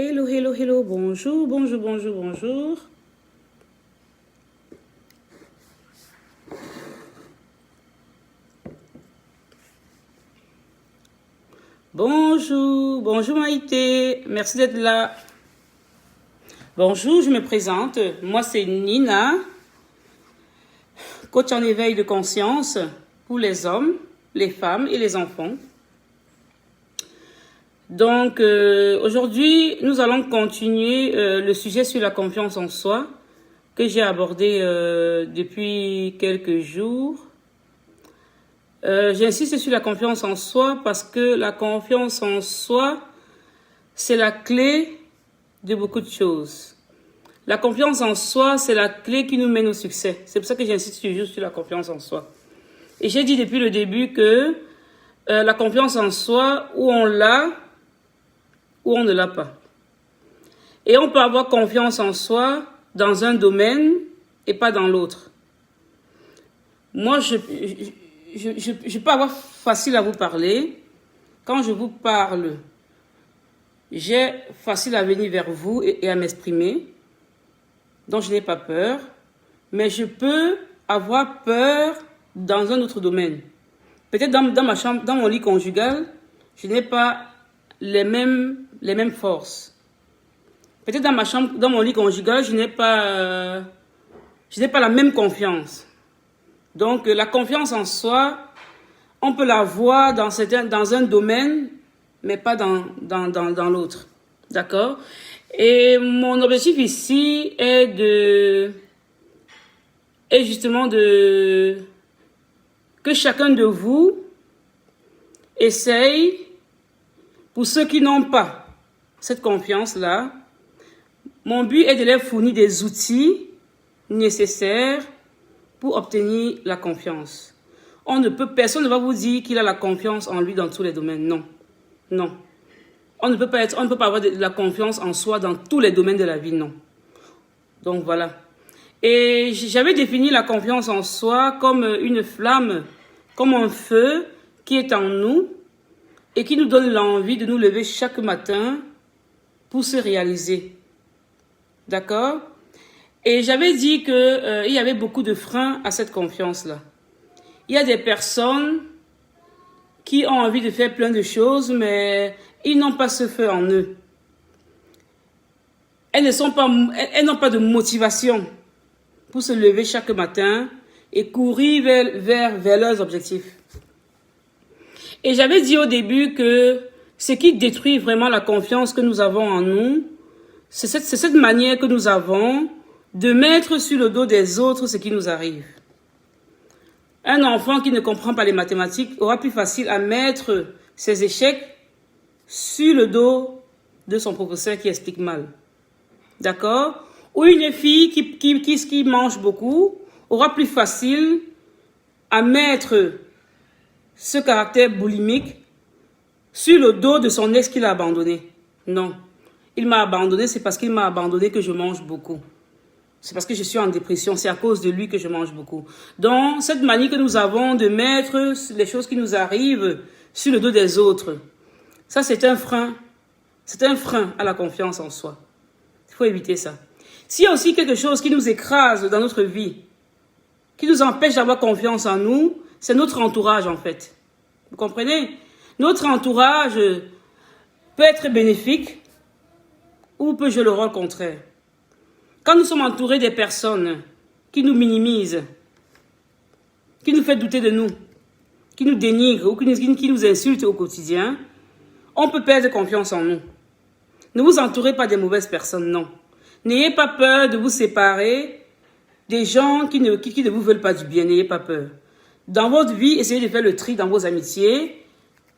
Hello, hello, hello, bonjour, bonjour, bonjour, bonjour. Bonjour, bonjour Maïté, merci d'être là. Bonjour, je me présente, moi c'est Nina, coach en éveil de conscience pour les hommes, les femmes et les enfants. Donc aujourd'hui, nous allons continuer le sujet sur la confiance en soi que j'ai abordé depuis quelques jours. J'insiste sur la confiance en soi parce que la confiance en soi, c'est la clé de beaucoup de choses. La confiance en soi, c'est la clé qui nous mène au succès. C'est pour ça que j'insiste toujours sur la confiance en soi. Et j'ai dit depuis le début que la confiance en soi, ou on l'a, ou on ne l'a pas. Et on peut avoir confiance en soi dans un domaine et pas dans l'autre. Moi, je peux avoir facile à vous parler. Quand je vous parle, j'ai facile à venir vers vous et à m'exprimer. Donc, je n'ai pas peur. Mais je peux avoir peur dans un autre domaine. Peut-être dans ma chambre, dans mon lit conjugal, je n'ai pas les mêmes forces. Peut-être dans ma chambre, dans mon lit conjugal, je n'ai pas la même confiance. Donc, la confiance en soi, on peut la voir dans un domaine, mais pas dans l'autre. D'accord? Et mon objectif ici est justement que chacun de vous essaye, pour ceux qui n'ont pas cette confiance-là, mon but est de leur fournir des outils nécessaires pour obtenir la confiance. Personne ne va vous dire qu'il a la confiance en lui dans tous les domaines. Non. Non. On ne peut pas avoir de la confiance en soi dans tous les domaines de la vie. Non. Donc voilà. Et j'avais défini la confiance en soi comme une flamme, comme un feu qui est en nous et qui nous donne l'envie de nous lever chaque matin pour se réaliser. D'accord? Et j'avais dit qu'il y avait beaucoup de freins à cette confiance-là. Il y a des personnes qui ont envie de faire plein de choses, mais ils n'ont pas ce feu en eux. Elles n'ont pas de motivation pour se lever chaque matin et courir vers leurs objectifs. Et j'avais dit au début que ce qui détruit vraiment la confiance que nous avons en nous, c'est cette manière que nous avons de mettre sur le dos des autres ce qui nous arrive. Un enfant qui ne comprend pas les mathématiques aura plus facile à mettre ses échecs sur le dos de son professeur qui explique mal. D'accord? Ou une fille qui mange beaucoup aura plus facile à mettre ce caractère boulimique sur le dos de son ex qu'il a abandonné. Non. Il m'a abandonné, c'est parce qu'il m'a abandonné que je mange beaucoup. C'est parce que je suis en dépression, c'est à cause de lui que je mange beaucoup. Donc, cette manie que nous avons de mettre les choses qui nous arrivent sur le dos des autres, ça c'est un frein. C'est un frein à la confiance en soi. Il faut éviter ça. S'il y a aussi quelque chose qui nous écrase dans notre vie, qui nous empêche d'avoir confiance en nous, c'est notre entourage en fait. Vous comprenez? Notre entourage peut être bénéfique ou peut jouer le rôle contraire. Quand nous sommes entourés des personnes qui nous minimisent, qui nous font douter de nous, qui nous dénigrent ou qui nous insultent au quotidien, on peut perdre confiance en nous. Ne vous entourez pas des mauvaises personnes, non. N'ayez pas peur de vous séparer des gens qui ne vous veulent pas du bien. N'ayez pas peur. Dans votre vie, essayez de faire le tri dans vos amitiés.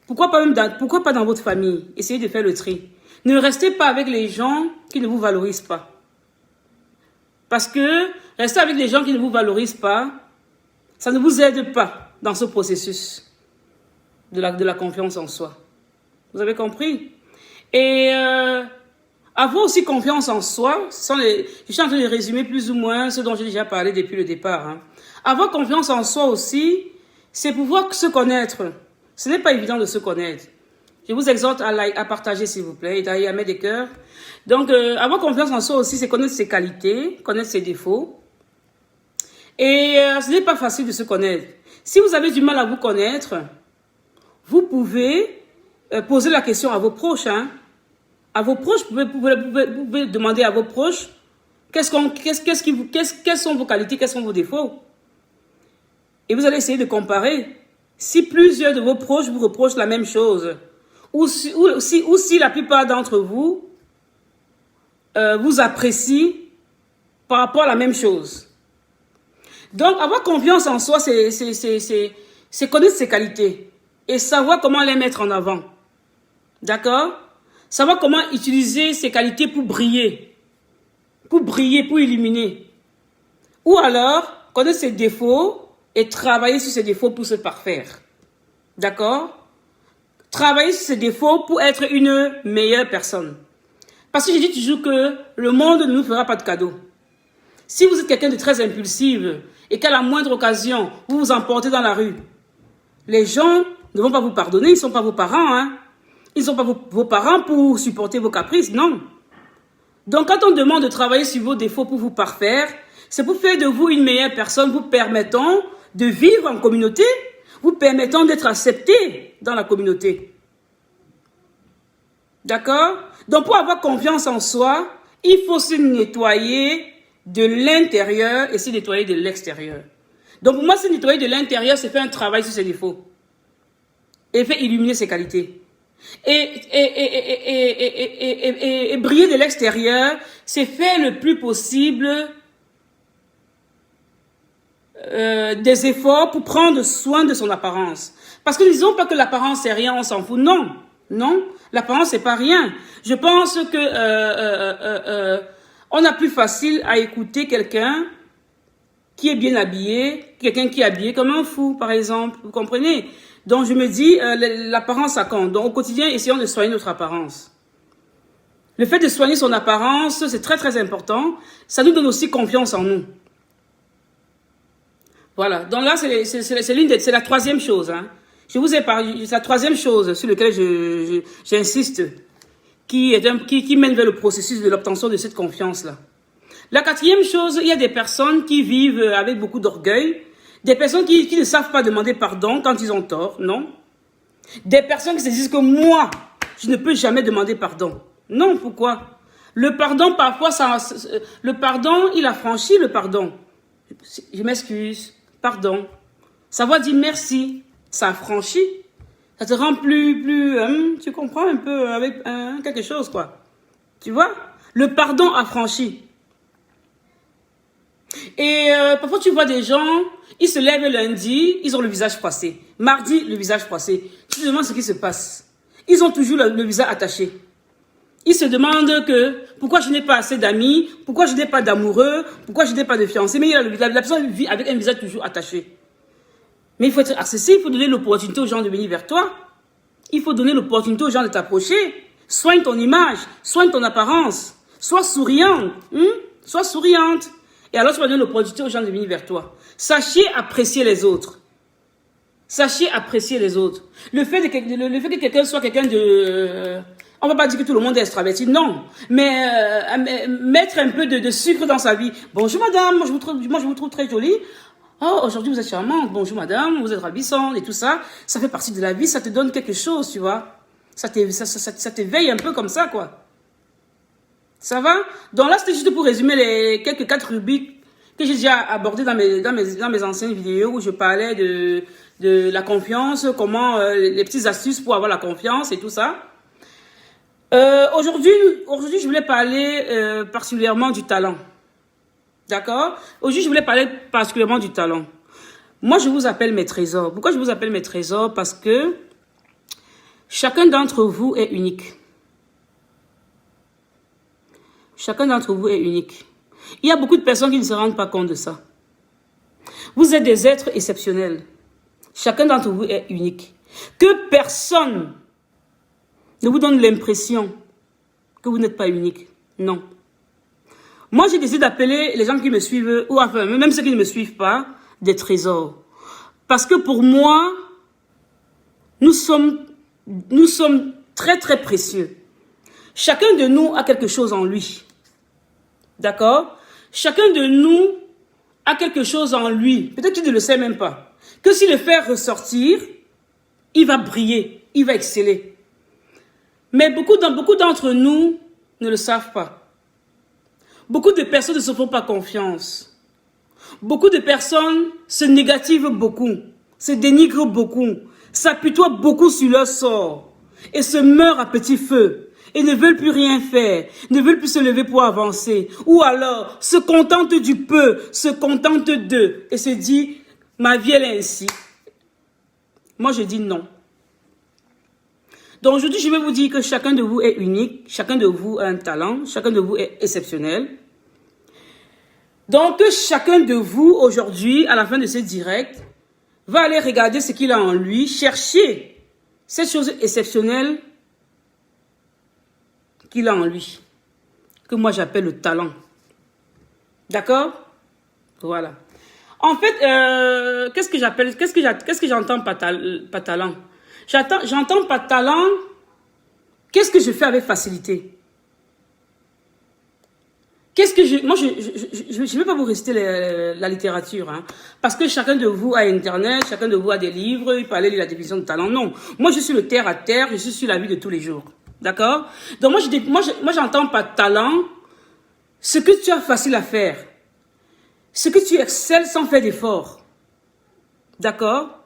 Pourquoi pas dans votre famille? Essayez de faire le tri. Ne restez pas avec les gens qui ne vous valorisent pas. Parce que rester avec les gens qui ne vous valorisent pas, ça ne vous aide pas dans ce processus de la confiance en soi. Vous avez compris? Et avoir aussi confiance en soi, je suis en train de résumer plus ou moins ce dont j'ai déjà parlé depuis le départ. Hein. Avoir confiance en soi aussi, c'est pouvoir se connaître. Ce n'est pas évident de se connaître. Je vous exhorte à partager, s'il vous plaît, et à mettre des cœurs. Donc, avoir confiance en soi aussi, c'est connaître ses qualités, connaître ses défauts. Et ce n'est pas facile de se connaître. Si vous avez du mal à vous connaître, vous pouvez poser la question à vos proches. Hein. À vos proches, vous pouvez demander à vos proches quelles sont vos qualités, quels sont vos défauts. Et vous allez essayer de comparer. Si plusieurs de vos proches vous reprochent la même chose, ou si la plupart d'entre vous vous apprécient par rapport à la même chose. Donc, avoir confiance en soi, c'est connaître ses qualités et savoir comment les mettre en avant. D'accord? Savoir comment utiliser ses qualités pour briller, pour illuminer. Ou alors, connaître ses défauts et travailler sur ses défauts pour se parfaire. D'accord? Travailler sur ses défauts pour être une meilleure personne. Parce que je dis toujours que le monde ne nous fera pas de cadeau. Si vous êtes quelqu'un de très impulsif et qu'à la moindre occasion, vous vous emportez dans la rue, les gens ne vont pas vous pardonner, ils ne sont pas vos parents. Hein? Ils ne sont pas vos parents pour supporter vos caprices, non. Donc quand on demande de travailler sur vos défauts pour vous parfaire, c'est pour faire de vous une meilleure personne, vous permettant de vivre en communauté, vous permettant d'être accepté dans la communauté. D'accord? Donc pour avoir confiance en soi, il faut se nettoyer de l'intérieur et se nettoyer de l'extérieur. Donc pour moi, se nettoyer de l'intérieur, c'est faire un travail sur ses défauts. Et faire illuminer ses qualités. Et briller de l'extérieur, c'est faire le plus possible des efforts pour prendre soin de son apparence. Parce que ne disons pas que l'apparence c'est rien, on s'en fout. Non, non, l'apparence c'est pas rien. Je pense que on a plus facile à écouter quelqu'un qui est bien habillé, quelqu'un qui est habillé comme un fou, par exemple. Vous comprenez? Donc je me dis, l'apparence ça compte. Donc au quotidien, essayons de soigner notre apparence. Le fait de soigner son apparence, c'est très très important. Ça nous donne aussi confiance en nous. Voilà. Donc là, c'est la troisième chose. Hein. Je vous ai parlé, c'est la troisième chose sur laquelle j'insiste, qui mène vers le processus de l'obtention de cette confiance-là. La quatrième chose, il y a des personnes qui vivent avec beaucoup d'orgueil, des personnes qui ne savent pas demander pardon quand ils ont tort, non. Des personnes qui se disent que moi, je ne peux jamais demander pardon. Non, pourquoi? Le pardon, parfois, le pardon, il affranchit le pardon. Je m'excuse, pardon. Savoir dire merci, ça affranchit. Ça te rend plus, tu comprends un peu avec quelque chose, quoi. Tu vois? Le pardon affranchit. Et parfois, tu vois des gens, ils se lèvent lundi, ils ont le visage froissé. Mardi, le visage froissé. Tu te demandes ce qui se passe. Ils ont toujours le visage attaché. Ils se demandent pourquoi je n'ai pas assez d'amis, pourquoi je n'ai pas d'amoureux, pourquoi je n'ai pas de fiancé. Mais la personne vit avec un visage toujours attaché. Mais il faut être accessible, il faut donner l'opportunité aux gens de venir vers toi. Il faut donner l'opportunité aux gens de t'approcher. Soigne ton image, soigne ton apparence. Sois souriante, sois souriante. Et alors tu vas donner l'opportunité aux gens de venir vers toi. Sachez apprécier les autres. Sachez apprécier les autres. Le fait que quelqu'un soit quelqu'un de... on ne va pas dire que tout le monde est extraverti, non. Mais mettre un peu de sucre dans sa vie. Bonjour madame, moi je vous trouve très jolie. Oh, aujourd'hui vous êtes charmante. Bonjour madame, vous êtes ravissante et tout ça. Ça fait partie de la vie, ça te donne quelque chose, tu vois. Ça t'éveille un peu comme ça, quoi. Ça va? Donc là, c'était juste pour résumer les quelques 4 rubriques que j'ai déjà abordées dans mes anciennes vidéos où je parlais de la confiance, comment les petites astuces pour avoir la confiance et tout ça. Aujourd'hui, je voulais parler particulièrement du talent. D'accord? Aujourd'hui, je voulais parler particulièrement du talent. Moi, je vous appelle mes trésors. Pourquoi je vous appelle mes trésors? Parce que chacun d'entre vous est unique. Chacun d'entre vous est unique. Il y a beaucoup de personnes qui ne se rendent pas compte de ça. Vous êtes des êtres exceptionnels. Chacun d'entre vous est unique. Que personne ne vous donne l'impression que vous n'êtes pas unique. Non. Moi, j'ai décidé d'appeler les gens qui me suivent, ou enfin, même ceux qui ne me suivent pas, des trésors. Parce que pour moi, nous sommes nous sommes très, très précieux. Chacun de nous a quelque chose en lui. D'accord? Chacun de nous a quelque chose en lui. Peut-être qu'il ne le sait même pas. Que s'il le fait ressortir, il va briller, il va exceller. Mais beaucoup d'entre nous ne le savent pas. Beaucoup de personnes ne se font pas confiance. Beaucoup de personnes se négativent beaucoup, se dénigrent beaucoup, s'apitoient beaucoup sur leur sort et se meurent à petit feu et ne veulent plus rien faire, ne veulent plus se lever pour avancer. Ou alors se contentent du peu, se contentent d'eux et se disent « ma vie elle est ainsi ». Moi je dis non. Donc aujourd'hui je vais vous dire que chacun de vous est unique, chacun de vous a un talent, chacun de vous est exceptionnel. Donc, chacun de vous, aujourd'hui, à la fin de ce direct, va aller regarder ce qu'il a en lui, chercher cette chose exceptionnelle qu'il a en lui, que moi j'appelle le talent. D'accord? Voilà. En fait, qu'est-ce que j'entends par talent? J'entends par talent, qu'est-ce que je fais avec facilité? Moi, je ne vais pas vous réciter la littérature, hein, parce que chacun de vous a Internet, chacun de vous a des livres, il parlait de la définition de talent. Non, moi, je suis le terre à terre, je suis sur la vie de tous les jours. D'accord? Donc, moi, j'entends par talent ce que tu as facile à faire, ce que tu excelles sans faire d'effort. D'accord?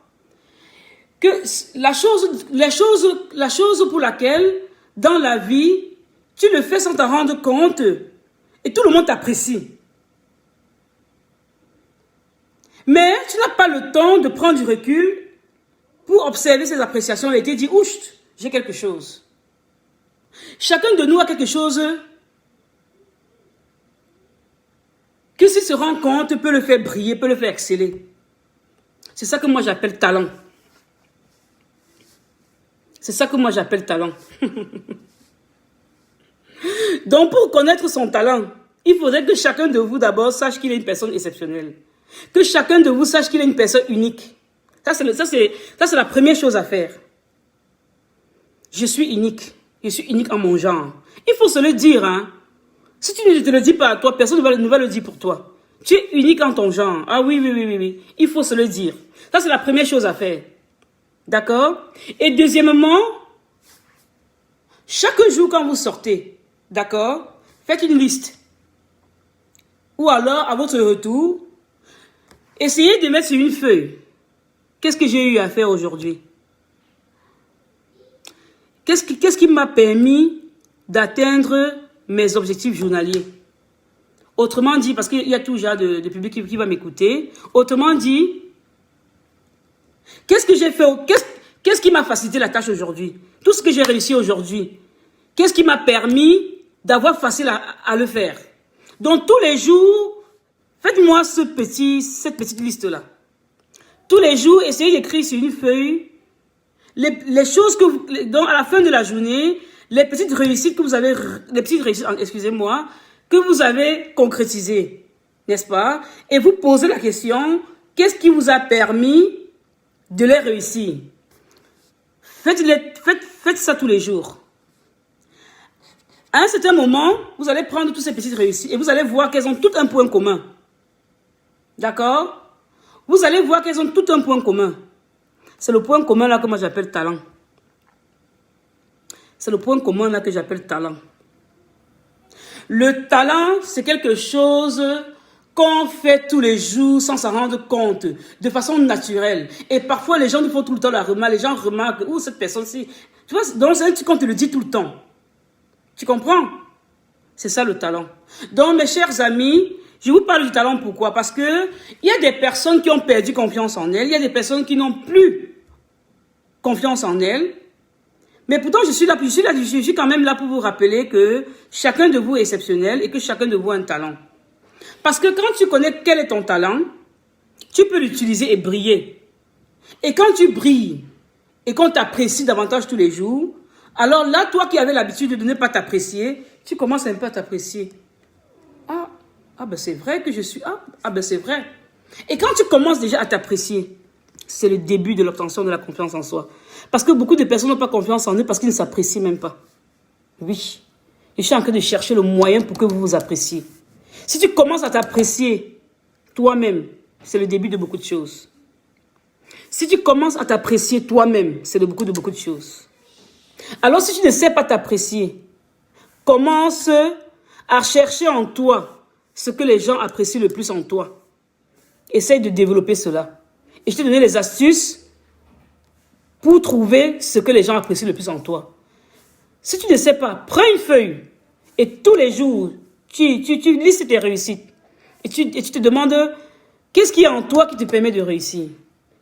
Que la chose pour laquelle, dans la vie, tu le fais sans t'en rendre compte. Et tout le monde t'apprécie. Mais tu n'as pas le temps de prendre du recul pour observer ces appréciations et te dire, ouch, j'ai quelque chose. Chacun de nous a quelque chose que s'il se rend compte peut le faire briller, peut le faire exceller. C'est ça que moi j'appelle talent. C'est ça que moi j'appelle talent. Donc, pour connaître son talent, il faudrait que chacun de vous d'abord sache qu'il est une personne exceptionnelle. Que chacun de vous sache qu'il est une personne unique. Ça, c'est la première chose à faire. Je suis unique. Je suis unique en mon genre. Il faut se le dire, hein. Si tu ne te le dis pas à toi, personne ne va le dire pour toi. Tu es unique en ton genre. Ah oui. Il faut se le dire. Ça, c'est la première chose à faire. D'accord? Et deuxièmement, chaque jour quand vous sortez, d'accord? Faites une liste. Ou alors, à votre retour, essayez de mettre sur une feuille. Qu'est-ce que j'ai eu à faire aujourd'hui? Qu'est-ce qui m'a permis d'atteindre mes objectifs journaliers? Autrement dit, parce qu'il y a toujours de public qui va m'écouter. Autrement dit, qu'est-ce que j'ai fait? Qu'est-ce qui m'a facilité la tâche aujourd'hui? Tout ce que j'ai réussi aujourd'hui. Qu'est-ce qui m'a permis d'avoir facile à le faire? Donc, tous les jours, faites-moi cette petite liste-là. Tous les jours, essayez d'écrire sur une feuille les choses donc à la fin de la journée, les petites réussites que vous avez, excusez-moi, que vous avez concrétisées, n'est-ce pas? Et vous posez la question, qu'est-ce qui vous a permis de les réussir? Faites ça tous les jours. À un certain moment, vous allez prendre toutes ces petites réussites et vous allez voir qu'elles ont tout un point commun. D'accord? Vous allez voir qu'elles ont tout un point commun. C'est le point commun là que moi j'appelle talent. C'est le point commun là que j'appelle talent. Le talent, c'est quelque chose qu'on fait tous les jours sans s'en rendre compte, de façon naturelle. Et parfois, les gens nous font tout le temps la remarque. Les gens remarquent, où cette personne-ci. Tu vois, dans un truc qu'on te le dit tout le temps. Tu comprends? C'est ça le talent. Donc, mes chers amis, je vous parle du talent pourquoi? Parce que il y a des personnes qui ont perdu confiance en elles. Il y a des personnes qui n'ont plus confiance en elles. Mais pourtant, je suis quand même là pour vous rappeler que chacun de vous est exceptionnel et que chacun de vous a un talent. Parce que quand tu connais quel est ton talent, tu peux l'utiliser et briller. Et quand tu brilles et qu'on t'apprécie davantage tous les jours, alors là, toi qui avais l'habitude de ne pas t'apprécier, tu commences un peu à t'apprécier. Ah ben c'est vrai que je suis... Ah ben c'est vrai. Et quand tu commences déjà à t'apprécier, c'est le début de l'obtention de la confiance en soi. Parce que beaucoup de personnes n'ont pas confiance en eux parce qu'ils ne s'apprécient même pas. Oui. Je suis en train de chercher le moyen pour que vous vous appréciez. Si tu commences à t'apprécier toi-même, c'est le début de beaucoup de choses. Si tu commences à t'apprécier toi-même, c'est le beaucoup de choses. Alors si tu ne sais pas t'apprécier, commence à chercher en toi ce que les gens apprécient le plus en toi. Essaye de développer cela. Et je t'ai donné les astuces pour trouver ce que les gens apprécient le plus en toi. Si tu ne sais pas, prends une feuille et tous les jours, tu listes tes réussites. Et tu te demandes qu'est-ce qu'il y a en toi qui te permet de réussir.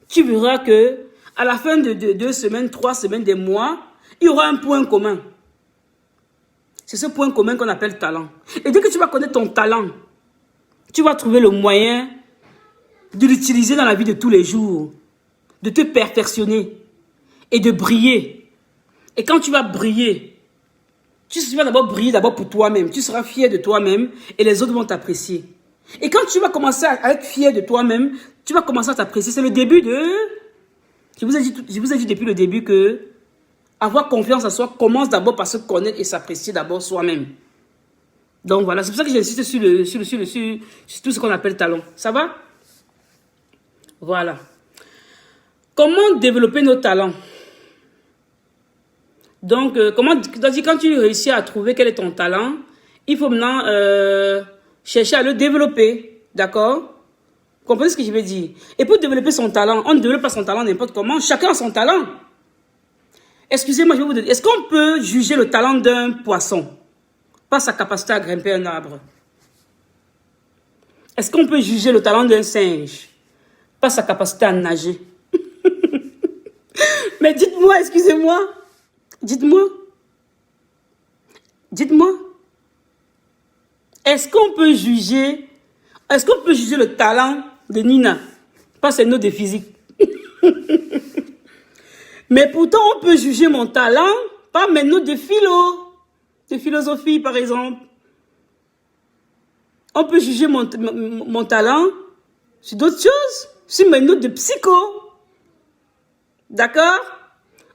Tu verras que à la fin de 2 semaines, 3 semaines, des mois, il y aura un point commun. C'est ce point commun qu'on appelle talent. Et dès que tu vas connaître ton talent, tu vas trouver le moyen de l'utiliser dans la vie de tous les jours, de te perfectionner et de briller. Et quand tu vas briller, tu vas d'abord briller pour toi-même. Tu seras fier de toi-même et les autres vont t'apprécier. Et quand tu vas commencer à être fier de toi-même, tu vas commencer à t'apprécier. C'est le début de... Je vous ai dit depuis le début que avoir confiance en soi commence d'abord par se connaître et s'apprécier d'abord soi-même. Donc voilà, c'est pour ça que j'insiste sur tout ce qu'on appelle talent. Ça va? Voilà. Comment développer nos talents? Donc, quand tu réussis à trouver quel est ton talent, il faut maintenant chercher à le développer. D'accord? Vous comprenez ce que je veux dire? Et pour développer son talent, on ne développe pas son talent n'importe comment. Chacun a son talent. Excusez-moi, je vais vous dire. Est-ce qu'on peut juger le talent d'un poisson par sa capacité à grimper un arbre? Est-ce qu'on peut juger le talent d'un singe par sa capacité à nager? Mais dites-moi, excusez-moi. Dites-moi. Est-ce qu'on peut juger le talent de Nina par ses notes de physique? Mais pourtant, on peut juger mon talent par mes notes de philosophie, par exemple. On peut juger mon talent sur d'autres choses, sur mes notes de psycho. D'accord?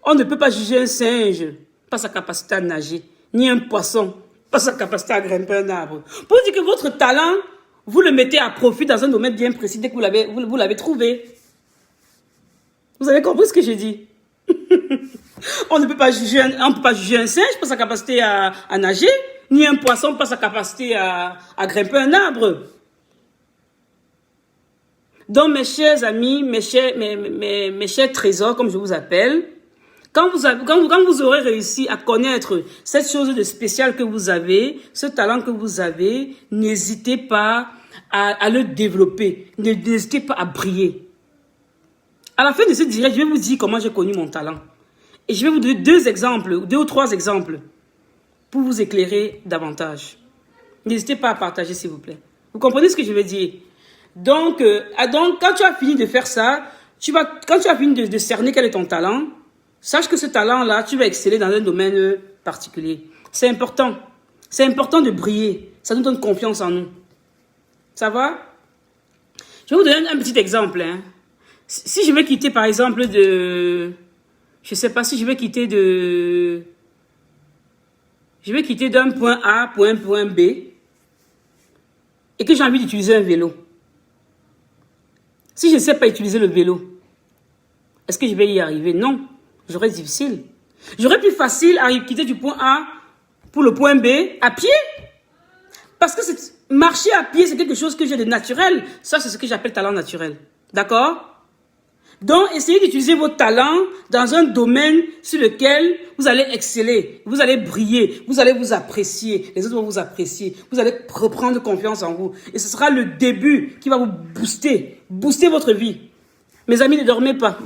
On ne peut pas juger un singe par sa capacité à nager, ni un poisson par sa capacité à grimper un arbre. Pour dire que votre talent, vous le mettez à profit dans un domaine bien précis dès que vous l'avez trouvé. Vous avez compris ce que j'ai dit? On ne peut pas juger un singe par sa capacité à nager, ni un poisson par sa capacité à grimper un arbre. Donc, mes chers amis, mes chers trésors, comme je vous appelle, quand vous aurez réussi à connaître cette chose de spécial que vous avez, ce talent que vous avez, n'hésitez pas à le développer. N'hésitez pas à briller. À la fin de ce direct, je vais vous dire comment j'ai connu mon talent. Et je vais vous donner 2 ou 3 exemples pour vous éclairer davantage. N'hésitez pas à partager, s'il vous plaît. Vous comprenez ce que je veux dire? Donc, quand tu as fini de faire ça, quand tu as fini de cerner quel est ton talent, sache que ce talent-là, tu vas exceller dans un domaine particulier. C'est important. C'est important de briller. Ça nous donne confiance en nous. Ça va? Je vais vous donner un petit exemple. Si je vais quitter, par exemple, je ne sais pas si je vais quitter d'un point A pour un point B et que j'ai envie d'utiliser un vélo. Si je ne sais pas utiliser le vélo, est-ce que je vais y arriver? Non. J'aurais difficile. J'aurais plus facile à quitter du point A pour le point B à pied. Parce que marcher à pied, c'est quelque chose que j'ai de naturel. Ça, c'est ce que j'appelle talent naturel. D'accord? Donc, essayez d'utiliser vos talents dans un domaine sur lequel vous allez exceller, vous allez briller, vous allez vous apprécier, les autres vont vous apprécier, vous allez reprendre confiance en vous. Et ce sera le début qui va vous booster votre vie. Mes amis, ne dormez pas.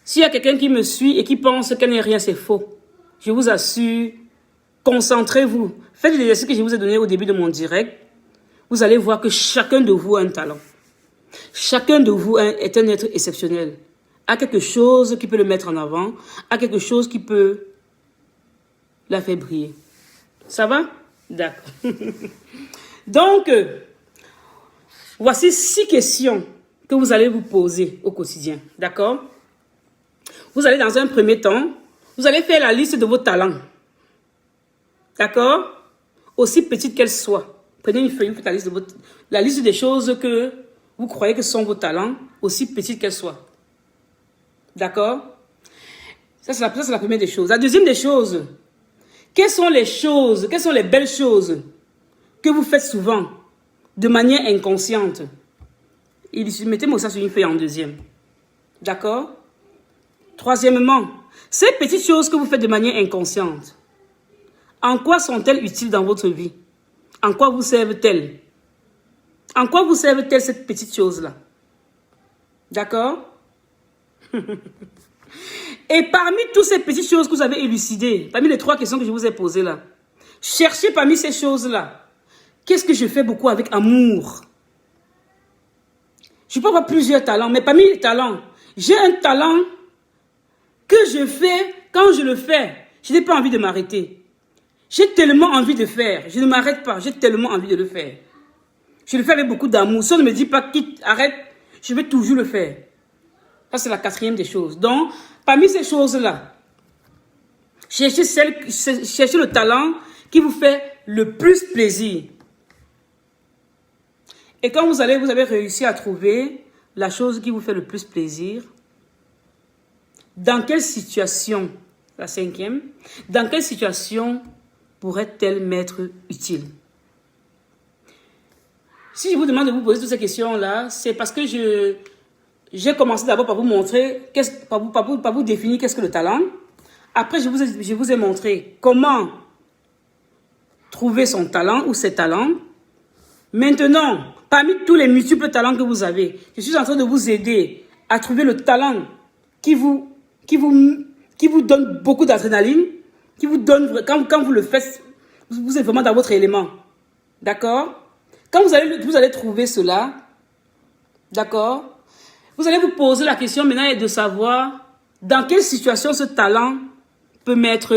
S'il y a quelqu'un qui me suit et qui pense qu'elle n'est rien, c'est faux. Je vous assure, concentrez-vous. Faites l'exercice que je vous ai donné au début de mon direct. Vous allez voir que chacun de vous a un talent. Chacun de vous est un être exceptionnel. A quelque chose qui peut le mettre en avant, a quelque chose qui peut la faire briller. Ça va? D'accord. Donc, voici 6 questions que vous allez vous poser au quotidien. D'accord? Vous allez dans un premier temps, vous allez faire la liste de vos talents. D'accord? Aussi petite qu'elle soit. Prenez une feuille, vous faites la liste des choses que vous croyez que sont vos talents, aussi petites qu'elles soient. D'accord? Ça, c'est la première des choses. La deuxième des choses, quelles sont les belles choses que vous faites souvent de manière inconsciente? Mettez-moi ça sur une feuille en deuxième. D'accord? Troisièmement, ces petites choses que vous faites de manière inconsciente, en quoi sont-elles utiles dans votre vie? En quoi vous servent-elles? En quoi vous servent-elles cette petite chose-là? D'accord? Et parmi toutes ces petites choses que vous avez élucidées, parmi les 3 questions que je vous ai posées là, cherchez parmi ces choses-là, qu'est-ce que je fais beaucoup avec amour? Je peux avoir plusieurs talents, mais parmi les talents, j'ai un talent que je fais quand je le fais. Je n'ai pas envie de m'arrêter. J'ai tellement envie de faire. Je ne m'arrête pas. J'ai tellement envie de le faire. Je le fais avec beaucoup d'amour. Si on ne me dit pas quitte, arrête, je vais toujours le faire. Ça, c'est la 4e des choses. Donc, parmi ces choses-là, cherchez le talent qui vous fait le plus plaisir. Et quand vous avez réussi à trouver la chose qui vous fait le plus plaisir, dans quelle situation, la 5e, dans quelle situation pourrait-elle m'être utile? Si je vous demande de vous poser toutes ces questions-là, c'est parce que j'ai commencé d'abord par vous montrer, par vous définir qu'est-ce que le talent. Après, je vous ai montré comment trouver son talent ou ses talents. Maintenant, parmi tous les multiples talents que vous avez, je suis en train de vous aider à trouver le talent qui vous donne beaucoup d'adrénaline, qui vous donne, quand vous le faites, vous êtes vraiment dans votre élément. D'accord? Quand vous allez trouver cela, d'accord? Vous allez vous poser la question maintenant de savoir dans quelle situation ce talent peut m'être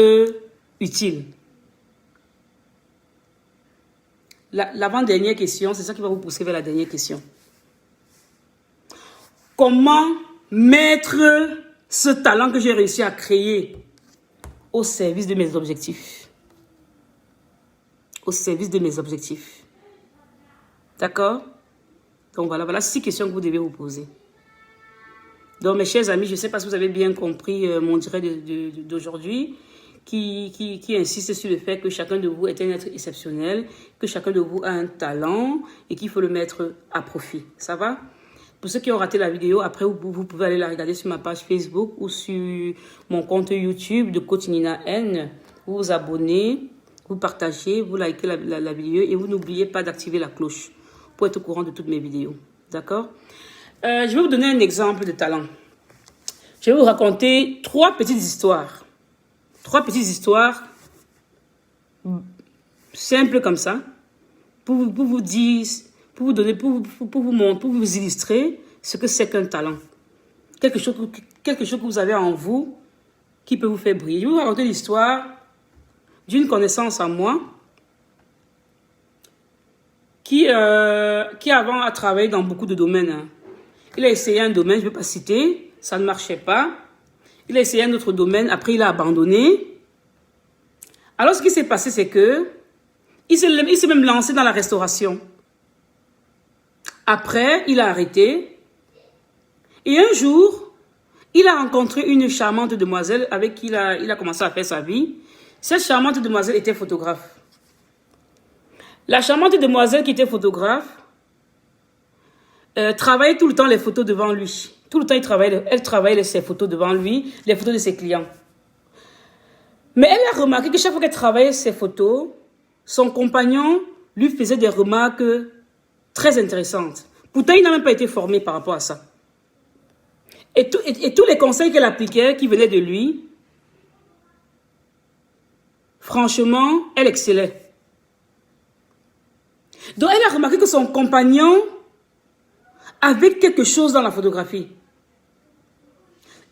utile. L'avant-dernière question, c'est ça qui va vous pousser vers la dernière question. Comment mettre ce talent que j'ai réussi à créer au service de mes objectifs? Au service de mes objectifs. D'accord? Donc voilà 6 questions que vous devez vous poser. Donc mes chers amis, je ne sais pas si vous avez bien compris mon direct d'aujourd'hui qui insiste sur le fait que chacun de vous est un être exceptionnel, que chacun de vous a un talent et qu'il faut le mettre à profit. Ça va? Pour ceux qui ont raté la vidéo, après vous pouvez aller la regarder sur ma page Facebook ou sur mon compte YouTube de Coach Nina N. Vous vous abonnez, vous partagez, vous likez la vidéo et vous n'oubliez pas d'activer la cloche pour être au courant de toutes mes vidéos. D'accord? Je vais vous donner un exemple de talent. Je vais vous raconter 3 petites histoires. 3 petites histoires simples comme ça pour vous dire, pour vous donner, pour vous montrer, pour vous illustrer ce que c'est qu'un talent. Quelque chose que vous avez en vous qui peut vous faire briller. Je vais vous raconter l'histoire d'une connaissance à moi qui avant a travaillé dans beaucoup de domaines. Hein. Il a essayé un domaine, je ne vais pas citer, ça ne marchait pas. Il a essayé un autre domaine, après il a abandonné. Alors ce qui s'est passé, c'est que il s'est même lancé dans la restauration. Après, il a arrêté. Et un jour, il a rencontré une charmante demoiselle avec qui il a commencé à faire sa vie. Cette charmante demoiselle était photographe. La charmante demoiselle qui était photographe travaillait tout le temps les photos devant lui. Tout le temps, elle travaillait ses photos devant lui, les photos de ses clients. Mais elle a remarqué que chaque fois qu'elle travaillait ses photos, son compagnon lui faisait des remarques très intéressantes. Pourtant, il n'a même pas été formé par rapport à ça. Et tous les conseils qu'elle appliquait, qui venaient de lui, franchement, elle excellait. Donc, elle a remarqué que son compagnon avait quelque chose dans la photographie.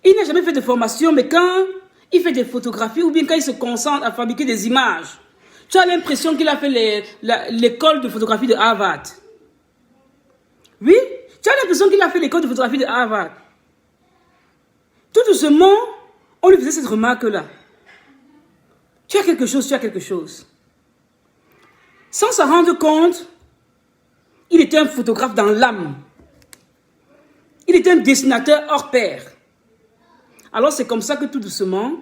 Il n'a jamais fait de formation, mais quand il fait des photographies ou bien quand il se concentre à fabriquer des images, tu as l'impression qu'il a fait l'école de photographie de Harvard. Oui, tu as l'impression qu'il a fait l'école de photographie de Harvard. Tout doucement, on lui faisait cette remarque-là. Tu as quelque chose, tu as quelque chose. Sans s'en rendre compte, il était un photographe dans l'âme. Il était un dessinateur hors pair. Alors c'est comme ça que tout doucement,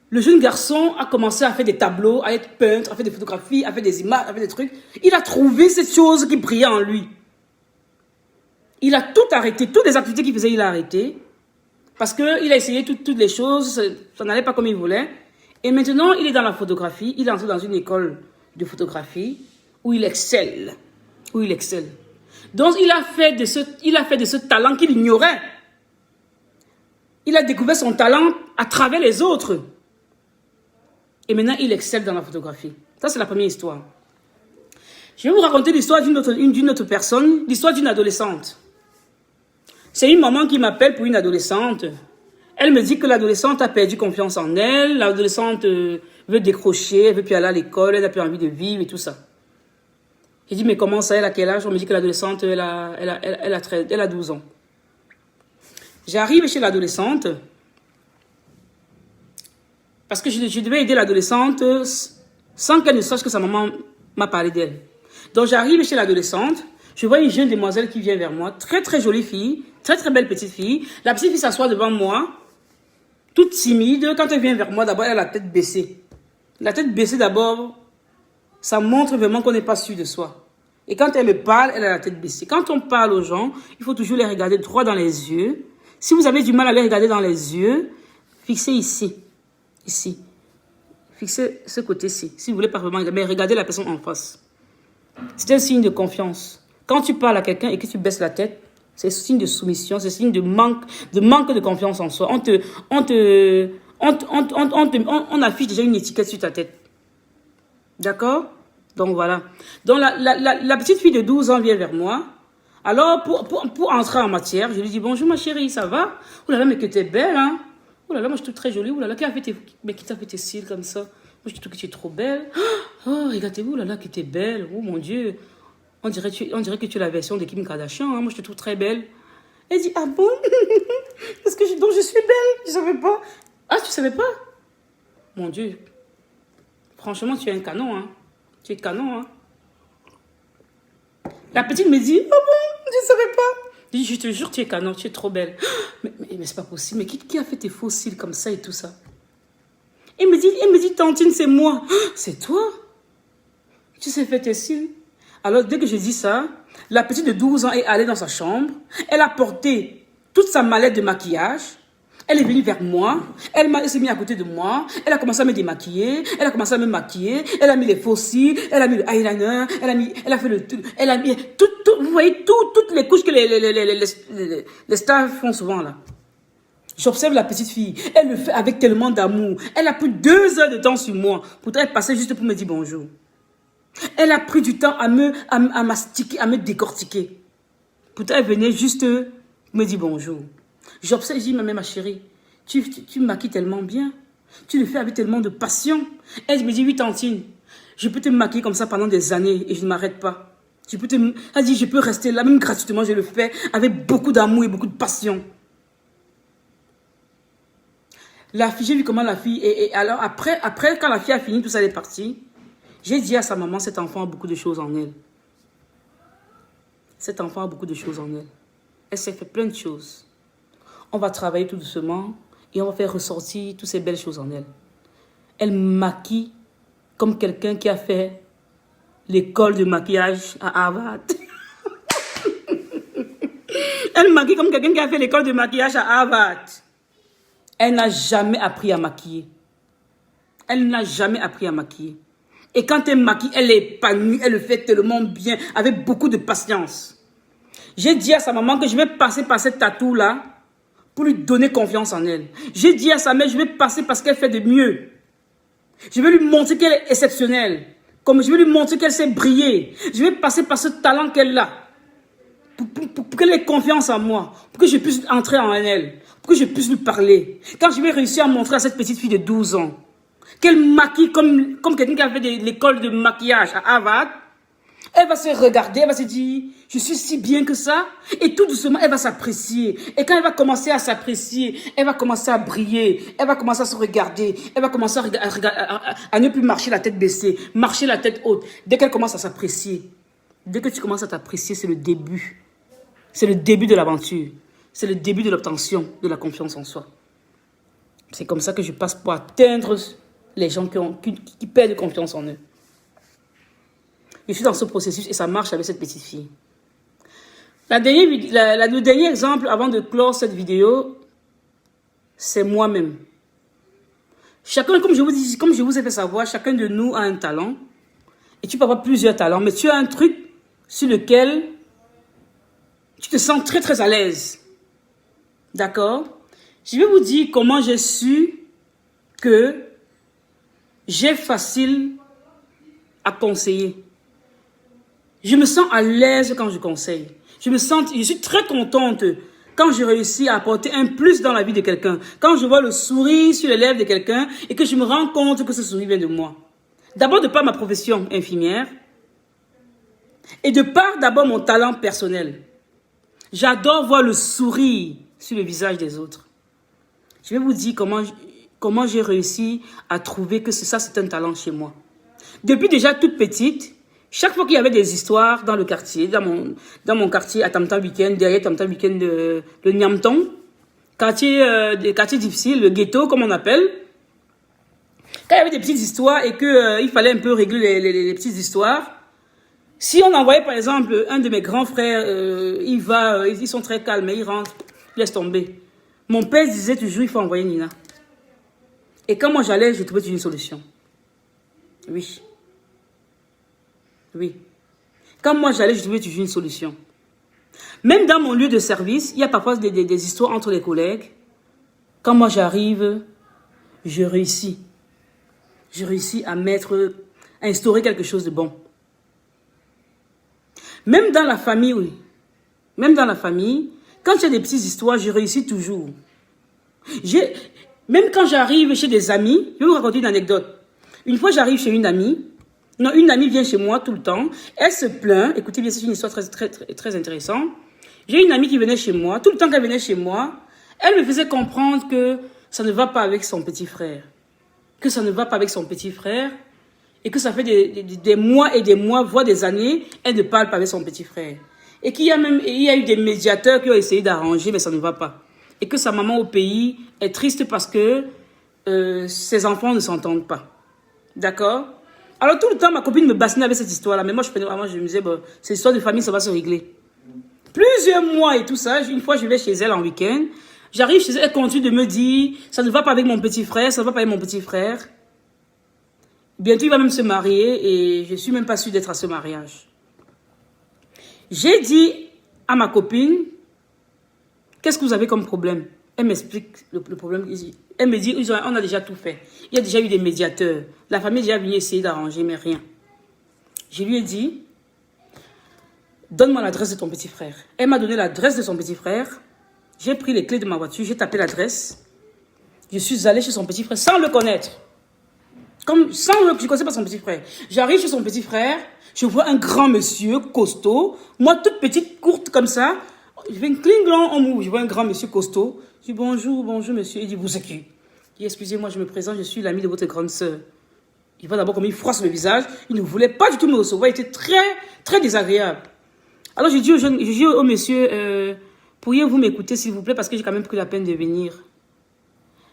le jeune garçon a commencé à faire des tableaux, à être peintre, à faire des photographies, à faire des images, à faire des trucs. Il a trouvé cette chose qui brillait en lui. Il a tout arrêté, toutes les activités qu'il faisait, il a arrêté. Parce qu'il a essayé toutes les choses, ça n'allait pas comme il voulait. Et maintenant, il est dans la photographie, il est entré dans une école de photographie où il excelle. Où il excelle. Donc, il a fait de ce talent qu'il ignorait. Il a découvert son talent à travers les autres. Et maintenant, il excelle dans la photographie. Ça, c'est la première histoire. Je vais vous raconter l'histoire d'une autre personne, l'histoire d'une adolescente. C'est une maman qui m'appelle pour une adolescente. Elle me dit que l'adolescente a perdu confiance en elle. L'adolescente veut décrocher, elle veut plus aller à l'école, elle n'a plus envie de vivre et tout ça. J'ai dit, mais comment ça, elle a quel âge? On me dit que l'adolescente, elle a 12 ans. J'arrive chez l'adolescente parce que je devais aider l'adolescente sans qu'elle ne sache que sa maman m'a parlé d'elle. Donc j'arrive chez l'adolescente, je vois une jeune demoiselle qui vient vers moi, très très jolie fille, très très belle petite fille. La petite fille s'assoit devant moi, toute timide. Quand elle vient vers moi, d'abord elle a la tête baissée. La tête baissée d'abord, ça montre vraiment qu'on n'est pas sûr de soi. Et quand elle me parle, elle a la tête baissée. Quand on parle aux gens, il faut toujours les regarder droit dans les yeux. Si vous avez du mal à les regarder dans les yeux, fixez ici. Ici. Fixez ce côté-ci. Si vous voulez pas vraiment regarder, mais regardez la personne en face. C'est un signe de confiance. Quand tu parles à quelqu'un et que tu baisses la tête, c'est un signe de soumission, c'est un signe de manque de confiance en soi. On affiche déjà une étiquette sur ta tête. D'accord? Donc voilà. Donc la petite fille de 12 ans vient vers moi. Alors pour entrer en matière, je lui dis bonjour ma chérie, ça va? Oh là là, mais que t'es belle, hein? Oh là là, moi je suis toute très jolie. Oh là là, qui t'a fait tes cils comme ça? Moi je trouve que tu es trop belle. Oh, regardez-vous, oh là là, que t'es belle. Oh mon Dieu. On dirait que tu es la version de Kim Kardashian. Hein? Moi je te trouve très belle. Elle dit ah bon? Parce que donc je suis belle. Je savais pas. Ah, tu savais pas? Mon Dieu. Franchement, tu es un canon, hein. Tu es canon, hein. La petite me dit, oh bon, je ne savais pas. Je dis, je te jure, tu es canon, tu es trop belle. Mais c'est pas possible. Mais qui a fait tes faux cils comme ça et tout ça? Elle me dit, Tantine, c'est moi. C'est toi? Tu sais faire tes cils? Alors, dès que je dis ça, la petite de 12 ans est allée dans sa chambre. Elle a porté toute sa mallette de maquillage. Elle est venue vers moi, elle s'est mise à côté de moi, elle a commencé à me démaquiller, elle a commencé à me maquiller, elle a mis les faux cils, elle a mis le eyeliner, elle a fait le truc, elle a mis vous voyez toutes les couches que les stars font souvent là. J'observe la petite fille, elle le fait avec tellement d'amour, elle a pris 2 heures de temps sur moi, pourtant elle passait juste pour me dire bonjour. Elle a pris du temps à mastiquer, à me décortiquer, pourtant elle venait juste me dire bonjour. J'observe, je dis, ma chérie, tu me maquilles tellement bien. Tu le fais avec tellement de passion. Elle me dit, oui, Tantine, je peux te maquiller comme ça pendant des années et je ne m'arrête pas. Elle dit, je peux rester là, même gratuitement, je le fais avec beaucoup d'amour et beaucoup de passion. La fille, j'ai vu comment la fille, et alors après, quand la fille a fini, tout ça, elle est partie, j'ai dit à sa maman, cet enfant a beaucoup de choses en elle. Cet enfant a beaucoup de choses en elle. Elle s'est fait plein de choses. On va travailler tout doucement et on va faire ressortir toutes ces belles choses en elle. Elle maquille comme quelqu'un qui a fait l'école de maquillage à Harvard. Elle maquille comme quelqu'un qui a fait l'école de maquillage à Harvard. Elle n'a jamais appris à maquiller. Elle n'a jamais appris à maquiller. Et quand elle maquille, elle est épanouie, elle le fait tellement bien, avec beaucoup de patience. J'ai dit à sa maman que je vais passer par cette tatou-là pour lui donner confiance en elle. J'ai dit à sa mère, je vais passer parce qu'elle fait de mieux. Je vais lui montrer qu'elle est exceptionnelle. Comme je vais lui montrer qu'elle sait briller. Je vais passer par ce talent qu'elle a. Pour qu'elle ait confiance en moi. Pour que je puisse entrer en elle. Pour que je puisse lui parler. Quand je vais réussir à montrer à cette petite fille de 12 ans qu'elle maquille comme quelqu'un qui a fait de l'école de maquillage à Harvard, Elle va se regarder, elle va se dire, je suis si bien que ça. Et tout doucement, elle va s'apprécier. Et quand elle va commencer à s'apprécier, elle va commencer à briller. Elle va commencer à se regarder. Elle va commencer à ne plus marcher la tête baissée, marcher la tête haute. Dès qu'elle commence à s'apprécier, dès que tu commences à t'apprécier, c'est le début. C'est le début de l'aventure. C'est le début de l'obtention de la confiance en soi. C'est comme ça que je passe pour atteindre les gens qui perdent confiance en eux. Je suis dans ce processus et ça marche avec cette petite fille. Le dernier exemple avant de clore cette vidéo, c'est moi-même. Chacun, comme je vous ai fait savoir, chacun de nous a un talent. Et tu peux avoir plusieurs talents, mais tu as un truc sur lequel tu te sens très très à l'aise. D'accord? Je vais vous dire comment j'ai su que j'ai facile à conseiller. Je me sens à l'aise quand je conseille. Je suis très contente quand je réussis à apporter un plus dans la vie de quelqu'un. Quand je vois le sourire sur les lèvres de quelqu'un et que je me rends compte que ce sourire vient de moi. D'abord de par ma profession infirmière et de par d'abord mon talent personnel. J'adore voir le sourire sur le visage des autres. Je vais vous dire comment j'ai réussi à trouver que ça c'est un talent chez moi. Depuis déjà toute petite, chaque fois qu'il y avait des histoires dans le quartier, dans mon quartier à Tam Tam Weekend, derrière Tam Tam Weekend de Niamton, des quartiers difficiles, le ghetto comme on appelle, quand il y avait des petites histoires et qu'il fallait un peu régler les petites histoires, si on envoyait par exemple un de mes grands frères, ils sont très calmes, ils rentrent, laisse tomber. Mon père disait toujours, il faut envoyer Nina. Et quand moi j'allais, je trouvais une solution. Oui. Oui. Quand moi j'allais, je trouvais toujours une solution. Même dans mon lieu de service, il y a parfois des histoires entre les collègues. Quand moi j'arrive, je réussis. Je réussis à instaurer quelque chose de bon. Même dans la famille, oui. Même dans la famille, quand il y a des petites histoires, je réussis toujours. Même quand j'arrive chez des amis, je vais vous raconter une anecdote. Une fois, j'arrive chez une amie. Non, une amie vient chez moi tout le temps. Elle se plaint. Écoutez bien, c'est une histoire très, très, très, très intéressante. J'ai une amie qui venait chez moi. Tout le temps qu'elle venait chez moi, elle me faisait comprendre que ça ne va pas avec son petit frère. Que ça ne va pas avec son petit frère. Et que ça fait des mois et des mois, voire des années, elle ne parle pas avec son petit frère. Et il y a eu des médiateurs qui ont essayé d'arranger, mais ça ne va pas. Et que sa maman au pays est triste parce que ses enfants ne s'entendent pas. D'accord? Alors tout le temps, ma copine me bassinait avec cette histoire-là. Mais moi, je me disais, bon, cette histoire de famille, ça va se régler. Plusieurs mois et tout ça, une fois, je vais chez elle en week-end. J'arrive chez elle, elle continue de me dire, ça ne va pas avec mon petit frère, ça ne va pas avec mon petit frère. Bientôt, il va même se marier et je ne suis même pas sûre d'être à ce mariage. J'ai dit à ma copine, qu'est-ce que vous avez comme problème? Elle m'explique le problème. Elle me dit, on a déjà tout fait. Il y a déjà eu des médiateurs. La famille est déjà venue essayer d'arranger, mais rien. Je lui ai dit, donne-moi l'adresse de ton petit frère. Elle m'a donné l'adresse de son petit frère. J'ai pris les clés de ma voiture, j'ai tapé l'adresse. Je suis allée chez son petit frère sans le connaître. Je ne connaissais pas son petit frère. J'arrive chez son petit frère, je vois un grand monsieur costaud, moi toute petite, courte comme ça. Je fais une clinglon en mou, je vois un grand monsieur costaud. Je dis bonjour monsieur. Il dit vous êtes qui? Je dis excusez-moi, je me présente, je suis l'ami de votre grande sœur. Il voit d'abord comme il froisse le visage, il ne voulait pas du tout me recevoir, il était très, très désagréable. Alors je dis au monsieur, pourriez-vous m'écouter s'il vous plaît parce que j'ai quand même pris la peine de venir.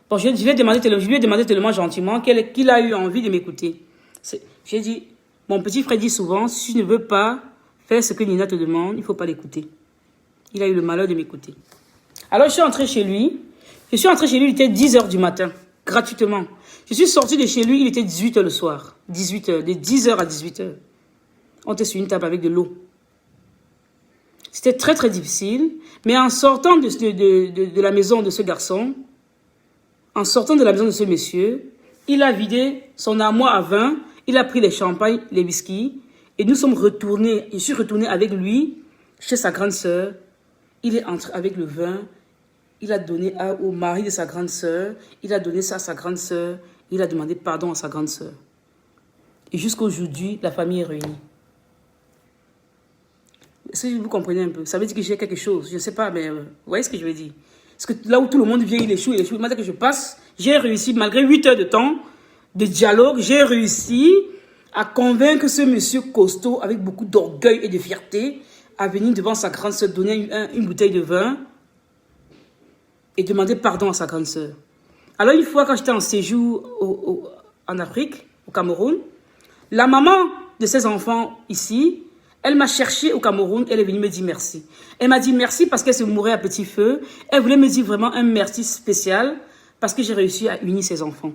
Bon, je lui ai demandé tellement gentiment qu'il a eu envie de m'écouter. J'ai dit, mon petit frère dit souvent, si tu ne veux pas faire ce que Nina te demande, il ne faut pas l'écouter. Il a eu le malheur de m'écouter. Alors, je suis entrée chez lui. Il était 10h du matin, gratuitement. Je suis sortie de chez lui, il était 18h le soir. 18h, de 10h à 18h. On était sur une table avec de l'eau. C'était très, très difficile. Mais en sortant de la maison de ce garçon, en sortant de la maison de ce monsieur, il a vidé son armoire à vin, il a pris les champagnes, les whisky, et nous sommes retournés, je suis retournée avec lui, chez sa grande sœur. Il est entré avec le vin, il a donné au mari de sa grande sœur, il a donné ça à sa grande sœur, il a demandé pardon à sa grande sœur. Et jusqu'à aujourd'hui, la famille est réunie. Est-ce que vous comprenez un peu? Ça veut dire que j'ai quelque chose. Je ne sais pas, mais vous voyez ce que je veux dire? Parce que là où tout le monde vient, il échoue. Maintenant que je passe, j'ai réussi, malgré 8 heures de temps de dialogue, j'ai réussi à convaincre ce monsieur costaud, avec beaucoup d'orgueil et de fierté, à venir devant sa grande sœur, donner une bouteille de vin et demander pardon à sa grande sœur. Alors une fois, quand j'étais en séjour en Afrique, au Cameroun, la maman de ses enfants ici, elle m'a cherché au Cameroun, elle est venue me dire merci. Elle m'a dit merci parce qu'elle se mourait à petit feu. Elle voulait me dire vraiment un merci spécial parce que j'ai réussi à unir ses enfants.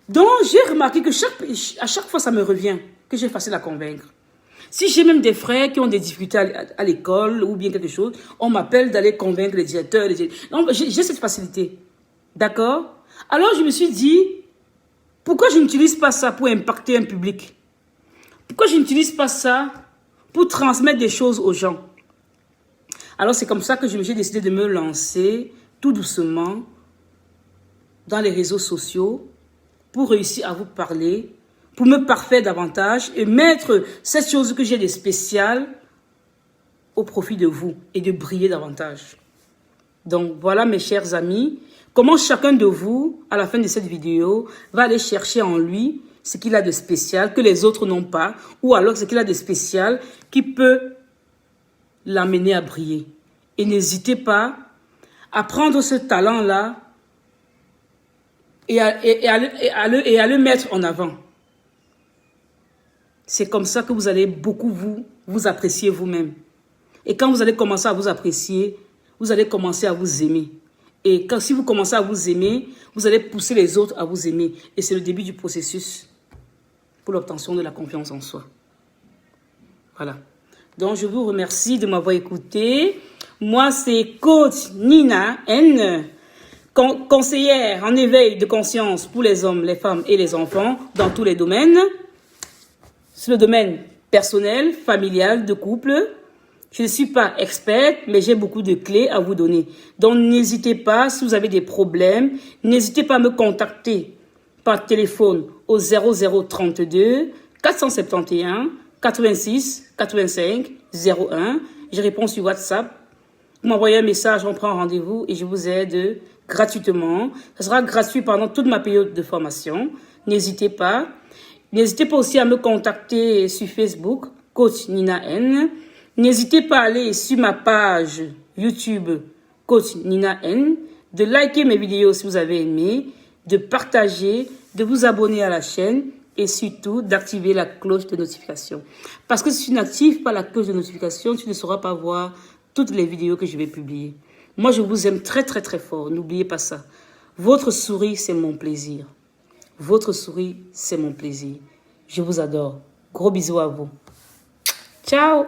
Donc, j'ai remarqué que à chaque fois, ça me revient, que j'ai facile à convaincre. Si j'ai même des frères qui ont des difficultés à l'école ou bien quelque chose, on m'appelle d'aller convaincre les directeurs. Donc, j'ai cette facilité. D'accord? Alors, je me suis dit, pourquoi je n'utilise pas ça pour impacter un public? Pourquoi je n'utilise pas ça pour transmettre des choses aux gens? Alors, c'est comme ça que j'ai décidé de me lancer tout doucement dans les réseaux sociaux pour réussir à vous parler, pour me parfaire davantage et mettre cette chose que j'ai de spécial au profit de vous et de briller davantage. Donc, voilà mes chers amis, comment chacun de vous, à la fin de cette vidéo, va aller chercher en lui ce qu'il a de spécial que les autres n'ont pas, ou alors ce qu'il a de spécial qui peut l'amener à briller. Et n'hésitez pas à prendre ce talent-là et à le mettre en avant. C'est comme ça que vous allez beaucoup vous apprécier vous-même. Et quand vous allez commencer à vous apprécier, vous allez commencer à vous aimer. Et si vous commencez à vous aimer, vous allez pousser les autres à vous aimer. Et c'est le début du processus pour l'obtention de la confiance en soi. Voilà. Donc, je vous remercie de m'avoir écouté. Moi, c'est Coach Nina N, conseillère en éveil de conscience pour les hommes, les femmes et les enfants dans tous les domaines. Sur le domaine personnel, familial, de couple. Je ne suis pas experte, mais j'ai beaucoup de clés à vous donner. Donc, n'hésitez pas, si vous avez des problèmes, n'hésitez pas à me contacter par téléphone au 0032 471 86 85 01. Je réponds sur WhatsApp. Vous m'envoyez un message, on prend rendez-vous et je vous aide gratuitement. Ça sera gratuit pendant toute ma période de formation. N'hésitez pas. N'hésitez pas aussi à me contacter sur Facebook, Coach Nina N. N'hésitez pas à aller sur ma page YouTube, Coach Nina N, de liker mes vidéos si vous avez aimé, de partager, de vous abonner à la chaîne et surtout d'activer la cloche de notification. Parce que si tu n'actives pas la cloche de notification, tu ne sauras pas voir toutes les vidéos que je vais publier. Moi, je vous aime très, très, très fort. N'oubliez pas ça. Votre sourire, c'est mon plaisir. Votre sourire, c'est mon plaisir. Je vous adore. Gros bisous à vous. Ciao!